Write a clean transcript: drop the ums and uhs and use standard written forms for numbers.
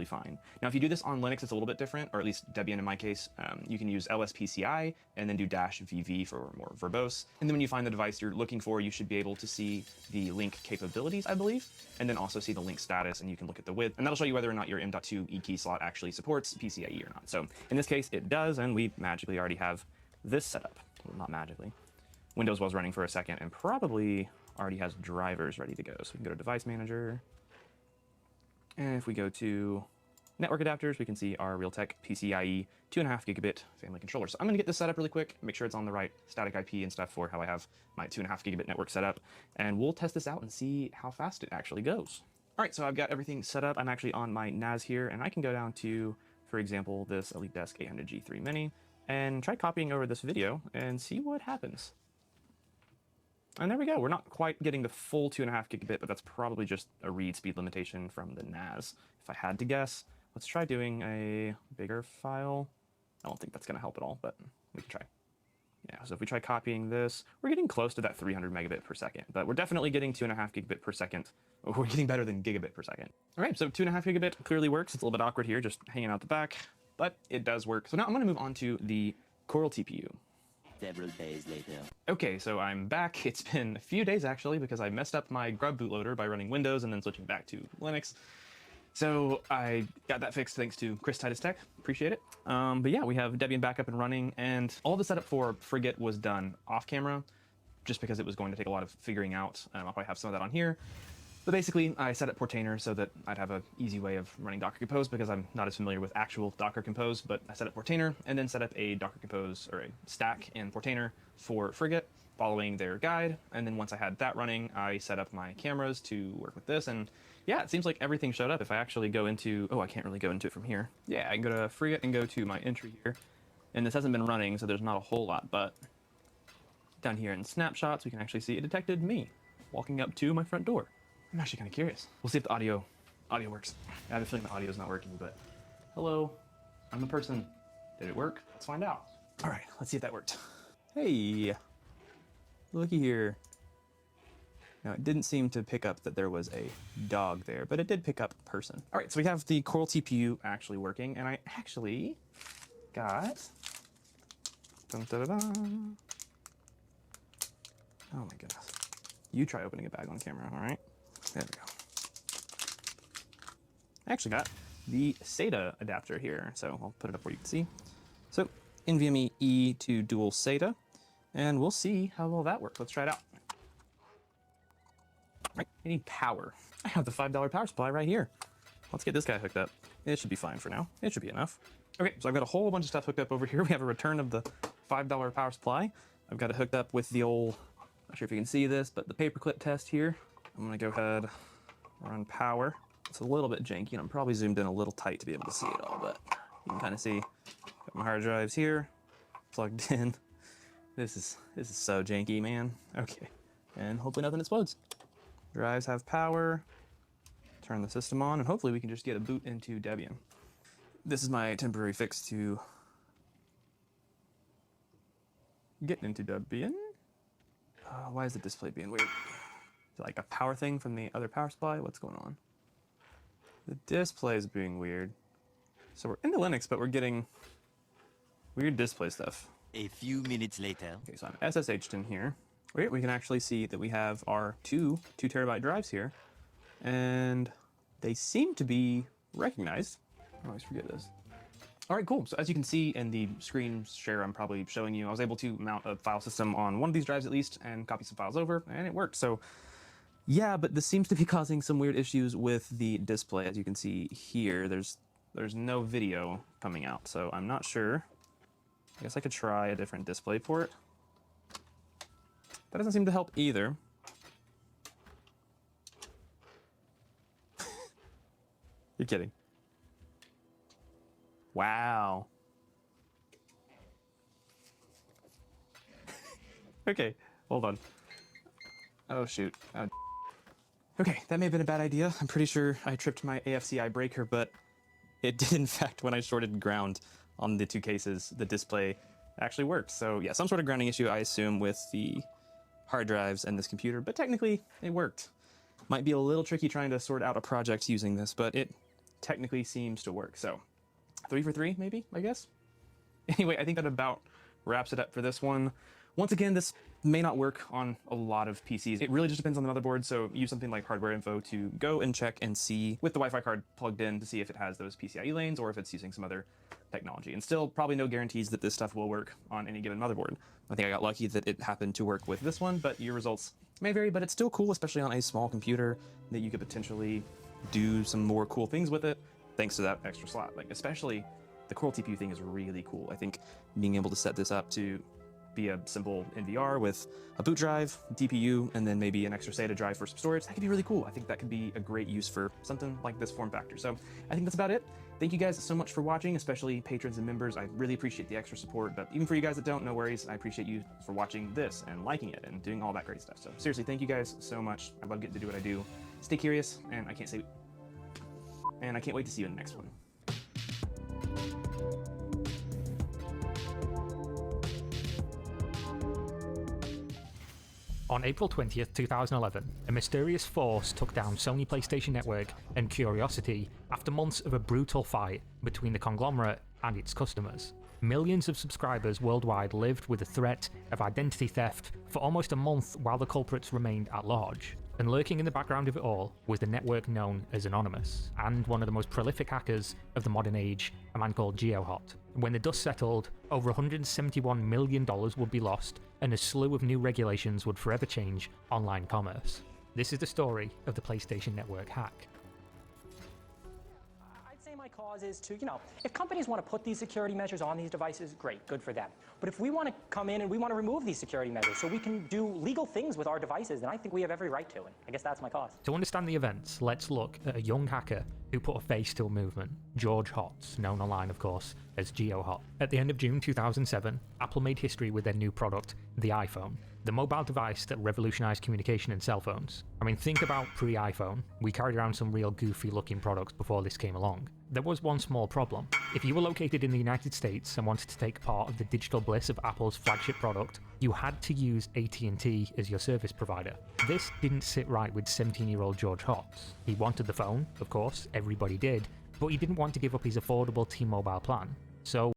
totally fine. Now, if you do this on Linux, it's a little bit different, or at least Debian in my case. You can use lspci and then do -vv for more verbose. And then when you find the device you're looking for, you should be able to see the link capabilities, I believe, and then also see the link status, and you can look at the width, and that'll show you whether or not your M.2 E-key slot actually supports PCIe or not. So in this case, it does, and we magically already have this set up. Well, not magically. Windows was running for a second and probably already has drivers ready to go. So we can go to Device Manager. And if we go to Network Adapters, we can see our Realtek PCIe 2.5 gigabit family controller. So I'm going to get this set up really quick, make sure it's on the right static IP and stuff for how I have my 2.5 gigabit network set up. And we'll test this out and see how fast it actually goes. All right, so I've got everything set up. I'm actually on my NAS here, and I can go down to, for example, this EliteDesk 800G3 Mini and try copying over this video and see what happens. And there we go. We're not quite getting the full 2.5 gigabit, but that's probably just a read speed limitation from the NAS. If I had to guess, let's try doing a bigger file. I don't think that's going to help at all, but we can try. Yeah, so if we try copying this, we're getting close to that 300 megabit per second, but we're definitely getting 2.5 gigabit per second. We're getting better than gigabit per second. All right, so 2.5 gigabit clearly works. It's a little bit awkward here, just hanging out the back, but it does work. So now I'm going to move on to the Coral TPU. Several days later. Okay, so I'm back. It's been a few days actually because I messed up my grub bootloader by running Windows and then switching back to Linux. So I got that fixed thanks to Chris Titus Tech. Appreciate it. But yeah, we have Debian back up and running, and all the setup for Frigate was done off camera just because it was going to take a lot of figuring out. I'll probably have some of that on here. But basically, I set up Portainer so that I'd have an easy way of running Docker Compose because I'm not as familiar with actual Docker Compose, but I set up Portainer and then set up a Docker Compose or a stack in Portainer for Frigate following their guide. And then once I had that running, I set up my cameras to work with this. And yeah, it seems like everything showed up. If I actually go into, oh, I can't really go into it from here. Yeah, I can go to Frigate and go to my entry here. And this hasn't been running, so there's not a whole lot, but down here in snapshots, we can actually see it detected me walking up to my front door. I'm actually kind of curious. We'll see if the audio works. I have a feeling the audio is not working, but hello, I'm the person. Did it work? Let's find out. All right, let's see if that worked. Hey, looky here. Now, it didn't seem to pick up that there was a dog there, but it did pick up person. All right, so we have the Coral TPU actually working, and I actually got, dun, dun, dun, dun. Oh my goodness. You try opening a bag on camera, all right? There we go. I actually got the SATA adapter here, so I'll put it up where you can see. So NVMe E to dual SATA, and we'll see how well that works. Let's try it out. Right, I need power. I have the $5 power supply right here. Let's get this guy hooked up. It should be fine for now. It should be enough. Okay, so I've got a whole bunch of stuff hooked up over here. We have a return of the $5 power supply. I've got it hooked up with the old, not sure if you can see this, but the paperclip test here. I'm gonna go ahead, run power. It's a little bit janky, and I'm probably zoomed in a little tight to be able to see it all, but you can kind of see. Got my hard drives here, plugged in. This is so janky, man. Okay, and hopefully nothing explodes. Drives have power. Turn the system on, and hopefully we can just get a boot into Debian. This is my temporary fix to get into Debian. Why is the display being weird? Is it like a power thing from the other power supply? What's going on? The display is being weird. So we're into Linux, but we're getting weird display stuff. A few minutes later. Okay, so I'm SSH'd in here. We can actually see that we have our two terabyte drives here, and they seem to be recognized. I always forget this. All right, cool. So as you can see in the screen share I'm probably showing you, I was able to mount a file system on one of these drives at least and copy some files over, and it worked. So yeah, but this seems to be causing some weird issues with the display. As you can see here, there's no video coming out, so I'm not sure. I guess I could try a different display port. That doesn't seem to help either. You're kidding. Wow. Okay, hold on. Oh shoot. Okay, that may have been a bad idea. I'm pretty sure I tripped my AFCI breaker, but it did in fact when I shorted ground on the two cases, the display actually worked. So yeah, some sort of grounding issue I assume with the hard drives and this computer, but technically it worked. Might be a little tricky trying to sort out a project using this, but it technically seems to work. So 3 for 3, maybe, I guess. Anyway, I think that about wraps it up for this one. Once again, this may not work on a lot of PCs. It really just depends on the motherboard, so use something like Hardware Info to go and check and see with the Wi-Fi card plugged in to see if it has those PCIe lanes or if it's using some other technology. And still, probably no guarantees that this stuff will work on any given motherboard. I think I got lucky that it happened to work with this one, but your results may vary, but it's still cool, especially on a small computer, that you could potentially do some more cool things with it thanks to that extra slot. Like, especially the Coral TPU thing is really cool. I think being able to set this up to be a simple NVR with a boot drive, DPU, and then maybe an extra SATA drive for some storage, that could be really cool. I think that could be a great use for something like this form factor. So I think that's about it. Thank you guys so much for watching, especially patrons and members. I really appreciate the extra support, but even for you guys that don't, no worries. I appreciate you for watching this and liking it and doing all that great stuff. So seriously, thank you guys so much. I love getting to do what I do. Stay curious, and I can't wait to see you in the next one. On April 20th, 2011, a mysterious force took down Sony PlayStation Network and Curiosity after months of a brutal fight between the conglomerate and its customers. Millions of subscribers worldwide lived with the threat of identity theft for almost a month while the culprits remained at large. And lurking in the background of it all was the network known as Anonymous, and one of the most prolific hackers of the modern age, a man called GeoHot. When the dust settled, over $171 million would be lost, and a slew of new regulations would forever change online commerce. This is the story of the PlayStation Network hack. I'd say my cause is to, if companies want to put these security measures on these devices, great, good for them. But if we want to come in and we want to remove these security measures so we can do legal things with our devices, then I think we have every right to, and I guess that's my cause. To understand the events, let's look at a young hacker who put a face to a movement, George Hotz, known online of course as GeoHot. At the end of June 2007, Apple made history with their new product, the iPhone, the mobile device that revolutionized communication in cell phones. I mean, think about pre-iPhone. We carried around some real goofy looking products before this came along. There was one small problem. If you were located in the United States and wanted to take part of the digital bliss of Apple's flagship product, you had to use AT&T as your service provider. This didn't sit right with 17-year-old George Hotz. He wanted the phone, of course, everybody did, but he didn't want to give up his affordable T-Mobile plan. So